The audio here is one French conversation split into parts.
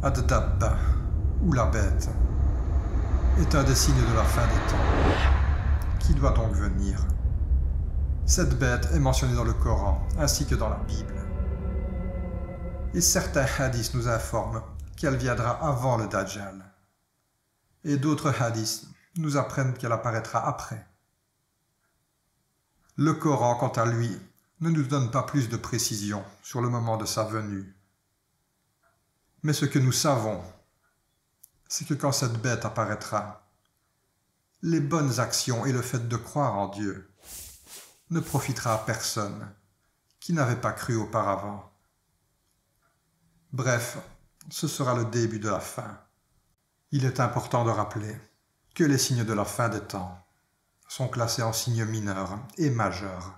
Ad-Dabba, ou la bête, est un des signes de la fin des temps. Qui doit donc venir? Cette bête est mentionnée dans le Coran, ainsi que dans la Bible. Et certains hadiths nous informent qu'elle viendra avant le Dajjal. Et d'autres hadiths nous apprennent qu'elle apparaîtra après. Le Coran, quant à lui, ne nous donne pas plus de précision sur le moment de sa venue. Mais ce que nous savons, c'est que quand cette bête apparaîtra, les bonnes actions et le fait de croire en Dieu ne profitera à personne qui n'avait pas cru auparavant. Bref, ce sera le début de la fin. Il est important de rappeler que les signes de la fin des temps sont classés en signes mineurs et majeurs.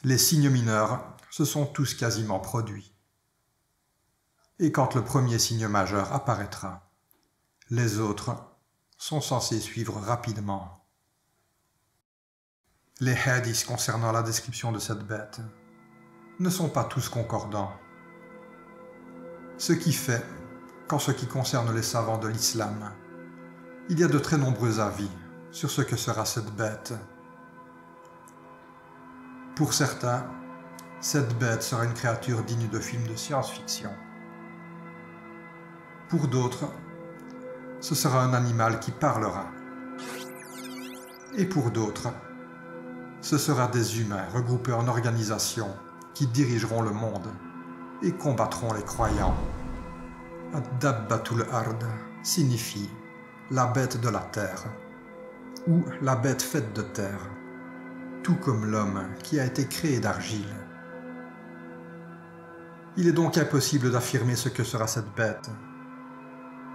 Les signes mineurs se sont tous quasiment produits. Et quand le premier signe majeur apparaîtra, les autres sont censés suivre rapidement. Les hadiths concernant la description de cette bête ne sont pas tous concordants. Ce qui fait qu'en ce qui concerne les savants de l'islam, il y a de très nombreux avis sur ce que sera cette bête. Pour certains, cette bête sera une créature digne de films de science-fiction. Pour d'autres, ce sera un animal qui parlera. Et pour d'autres, ce sera des humains regroupés en organisations qui dirigeront le monde et combattront les croyants. Ad-Dabbatul Ard signifie la bête de la terre ou la bête faite de terre, tout comme l'homme qui a été créé d'argile. Il est donc impossible d'affirmer ce que sera cette bête.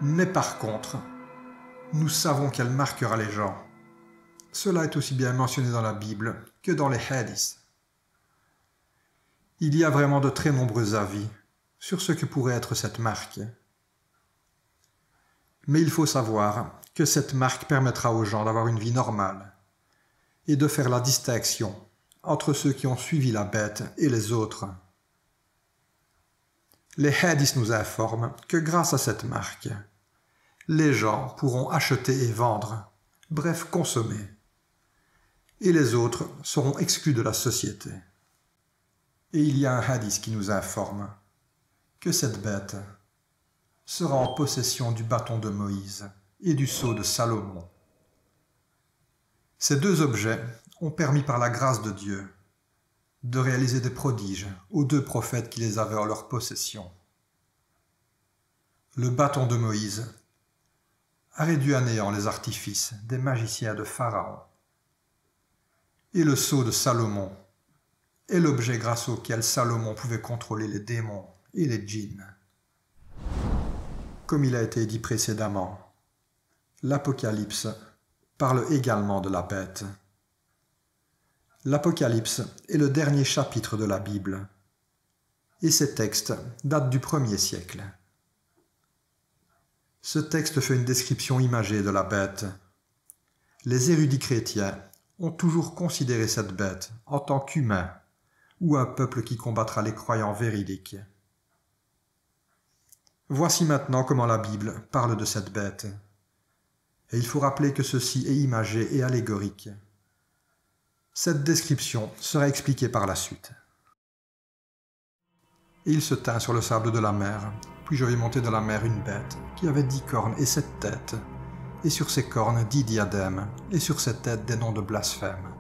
Mais par contre, nous savons qu'elle marquera les gens. Cela est aussi bien mentionné dans la Bible que dans les hadiths. Il y a vraiment de très nombreux avis sur ce que pourrait être cette marque. Mais il faut savoir que cette marque permettra aux gens d'avoir une vie normale et de faire la distinction entre ceux qui ont suivi la bête et les autres. Les hadiths nous informent que grâce à cette marque, les gens pourront acheter et vendre, bref consommer, et les autres seront exclus de la société. Et il y a un hadith qui nous informe que cette bête sera en possession du bâton de Moïse et du sceau de Salomon. Ces deux objets ont permis par la grâce de Dieu de réaliser des prodiges aux deux prophètes qui les avaient en leur possession. Le bâton de Moïse a réduit à néant les artifices des magiciens de Pharaon. Et le sceau de Salomon est l'objet grâce auquel Salomon pouvait contrôler les démons et les djinns. Comme il a été dit précédemment, l'Apocalypse parle également de la bête. L'Apocalypse est le dernier chapitre de la Bible, et ces textes datent du 1er siècle. Ce texte fait une description imagée de la bête. Les érudits chrétiens ont toujours considéré cette bête en tant qu'humain ou un peuple qui combattra les croyants véridiques. Voici maintenant comment la Bible parle de cette bête. Et il faut rappeler que ceci est imagé et allégorique. Cette description sera expliquée par la suite. Et il se tint sur le sable de la mer, puis je vis monter de la mer une bête qui avait 10 cornes et 7 têtes, et sur ces cornes 10 diadèmes, et sur ses têtes des noms de blasphème.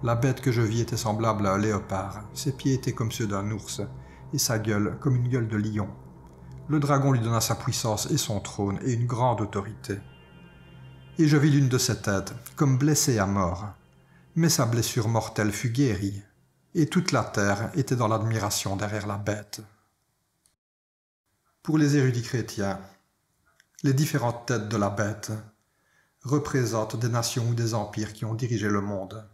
La bête que je vis était semblable à un léopard, ses pieds étaient comme ceux d'un ours, et sa gueule comme une gueule de lion. Le dragon lui donna sa puissance et son trône et une grande autorité. Et je vis l'une de ses têtes comme blessée à mort, mais sa blessure mortelle fut guérie, et toute la terre était dans l'admiration derrière la bête. Pour les érudits chrétiens, les différentes têtes de la bête représentent des nations ou des empires qui ont dirigé le monde,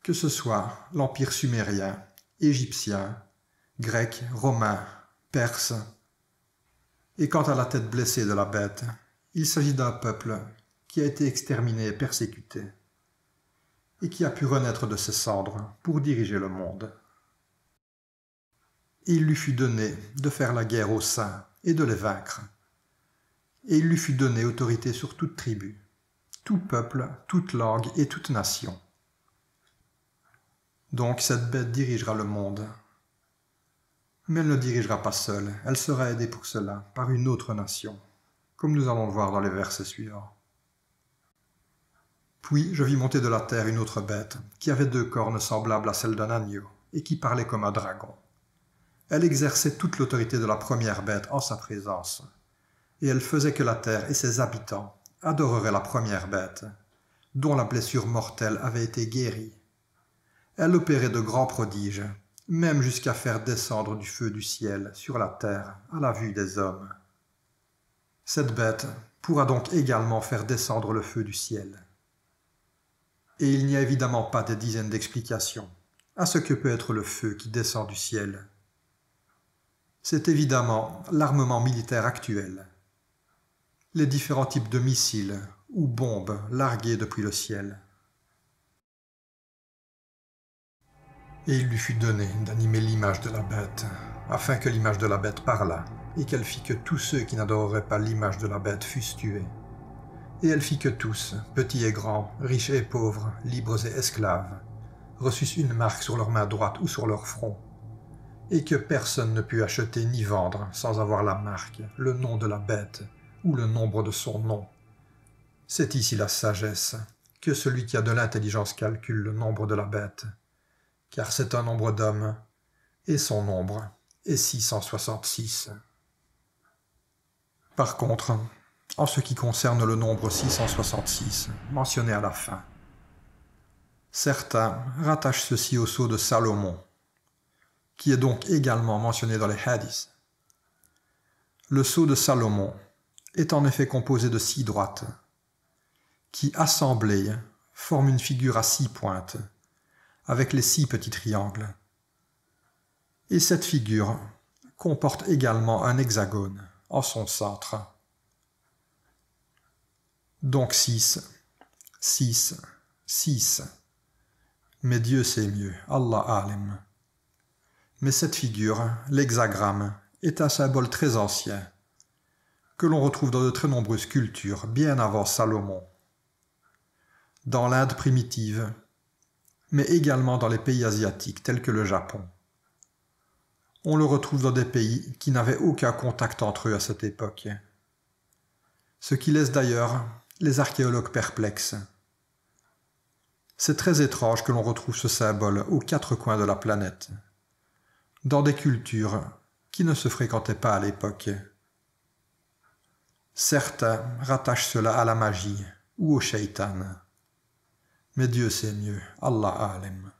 que ce soit l'empire sumérien, égyptien, grec, romain, perse. Et quant à la tête blessée de la bête, il s'agit d'un peuple qui a été exterminé et persécuté, et qui a pu renaître de ses cendres pour diriger le monde. Et il lui fut donné de faire la guerre aux saints et de les vaincre. Et il lui fut donné autorité sur toute tribu, tout peuple, toute langue et toute nation. Donc cette bête dirigera le monde. Mais elle ne dirigera pas seule, elle sera aidée pour cela par une autre nation, comme nous allons le voir dans les versets suivants. Puis je vis monter de la terre une autre bête, qui avait 2 cornes semblables à celles d'un agneau, et qui parlait comme un dragon. Elle exerçait toute l'autorité de la première bête en sa présence, et elle faisait que la terre et ses habitants adoreraient la première bête, dont la blessure mortelle avait été guérie. Elle opérait de grands prodiges, même jusqu'à faire descendre du feu du ciel sur la terre à la vue des hommes. Cette bête pourra donc également faire descendre le feu du ciel. Et il n'y a évidemment pas des dizaines d'explications à ce que peut être le feu qui descend du ciel. C'est évidemment l'armement militaire actuel, les différents types de missiles ou bombes largués depuis le ciel. Et il lui fut donné d'animer l'image de la bête, afin que l'image de la bête parlât, et qu'elle fit que tous ceux qui n'adoreraient pas l'image de la bête fussent tués. Et elle fit que tous, petits et grands, riches et pauvres, libres et esclaves, reçussent une marque sur leur main droite ou sur leur front, et que personne ne put acheter ni vendre sans avoir la marque, le nom de la bête, ou le nombre de son nom. C'est ici la sagesse, que celui qui a de l'intelligence calcule le nombre de la bête, car c'est un nombre d'hommes, et son nombre est 666. Par contre, en ce qui concerne le nombre 666, mentionné à la fin, certains rattachent ceci au sceau de Salomon, qui est donc également mentionné dans les hadiths. Le sceau de Salomon est en effet composé de 6 droites, qui, assemblées, forment une figure à 6 pointes, avec les 6 petits triangles. Et cette figure comporte également un hexagone en son centre. Donc 6, 6, 6. Mais Dieu sait mieux, Allah alim. Mais cette figure, l'hexagramme, est un symbole très ancien, que l'on retrouve dans de très nombreuses cultures bien avant Salomon, dans l'Inde primitive, mais également dans les pays asiatiques tels que le Japon. On le retrouve dans des pays qui n'avaient aucun contact entre eux à cette époque, ce qui laisse d'ailleurs les archéologues perplexes. C'est très étrange que l'on retrouve ce symbole aux 4 coins de la planète, dans des cultures qui ne se fréquentaient pas à l'époque. Certains rattachent cela à la magie ou au shaitan, mais Dieu sait mieux, Allah alim.